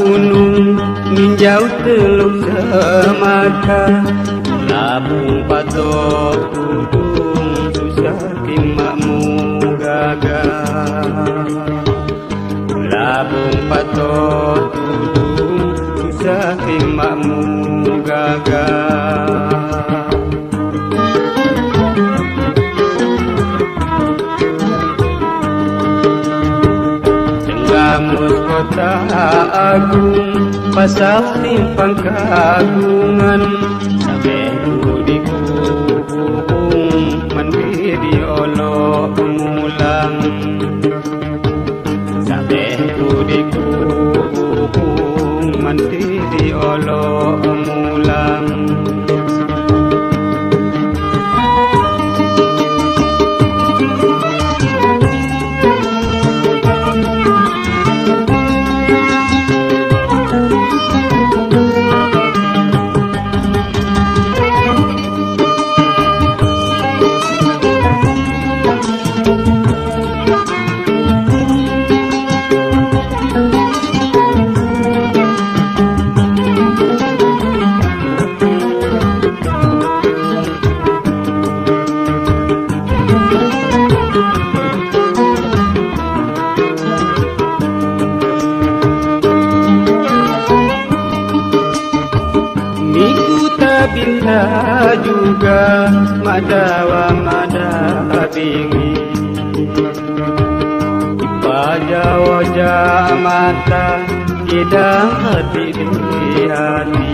gunung ninjau teluk semata, labung patok tudung susah timakmu gagah. Labung patok tudung susah timakmu gagah. Tenggamus kota agung, pasar simpang keagungan, sampai di kubung mandiri olo mulang. Sampai di kubung mandiri olo mulang. Binta juga madawa madabingi, wajah mata hidang hati di hati.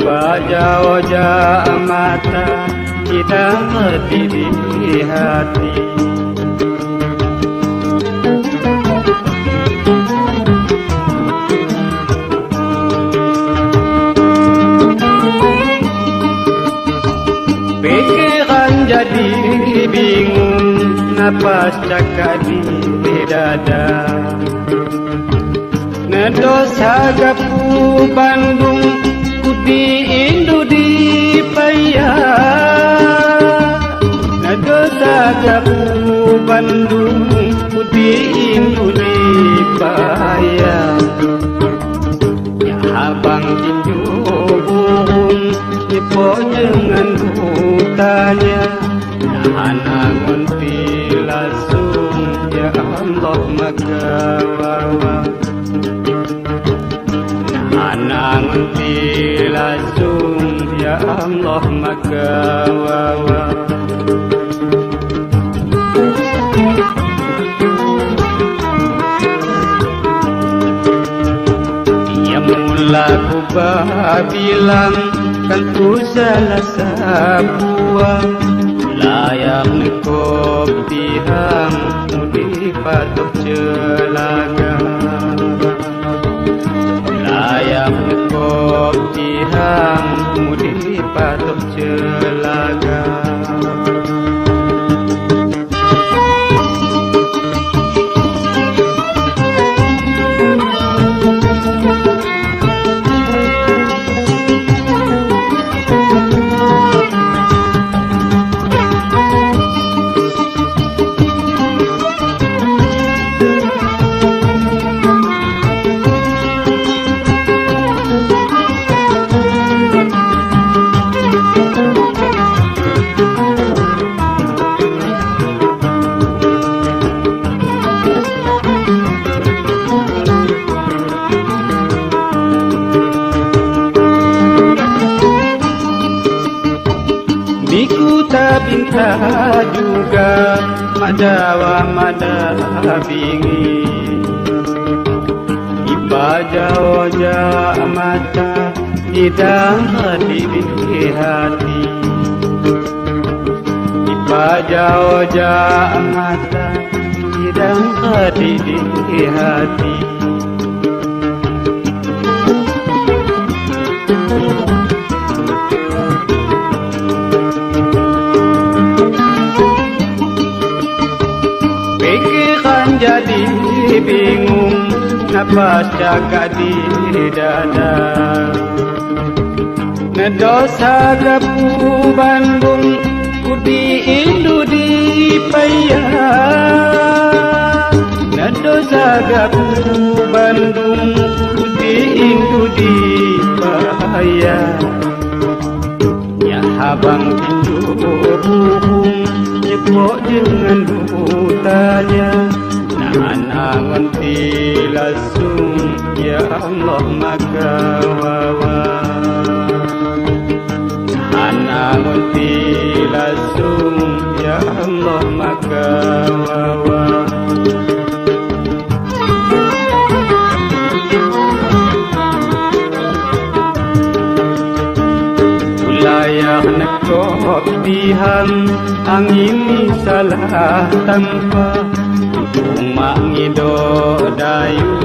Wajah mata hidang hati di hati. Pikiran jadi bingung, napas cakap di dada. Nedosa gapu Bandung, kudi Indo di payah. Nedosa gapu Bandung, kudi Indo di payah. Ya abang tinju burung, nipo jangan tanya, nahan ngunti langsung, ya Allah magawawa. Nahan ngunti langsung, ya Allah magawawa. Ya mula ku bilang, kan ku salah sebuah, layak nekop tihang mudi patok celaga. Layak nekop tihang mudi patok celaga. Binta juga madawa madabingi, wajah mata hidang hati di hati. Wajah mata hidang hati di hati. Jadi bingung, napas cakap di dada. Nedosa gapu Bandung, kudi Indo di payah. Nedosa sagapu Bandung Putih Indu di bahaya Ya habang pintu hubung Nyepok dengan dutanya Nahan angon tilasung Ya Allah maka wawa Nahan angon tilasung Ya Allah maka wawa Wilayah nekok diham angin salah tanpa Umak ngido dayu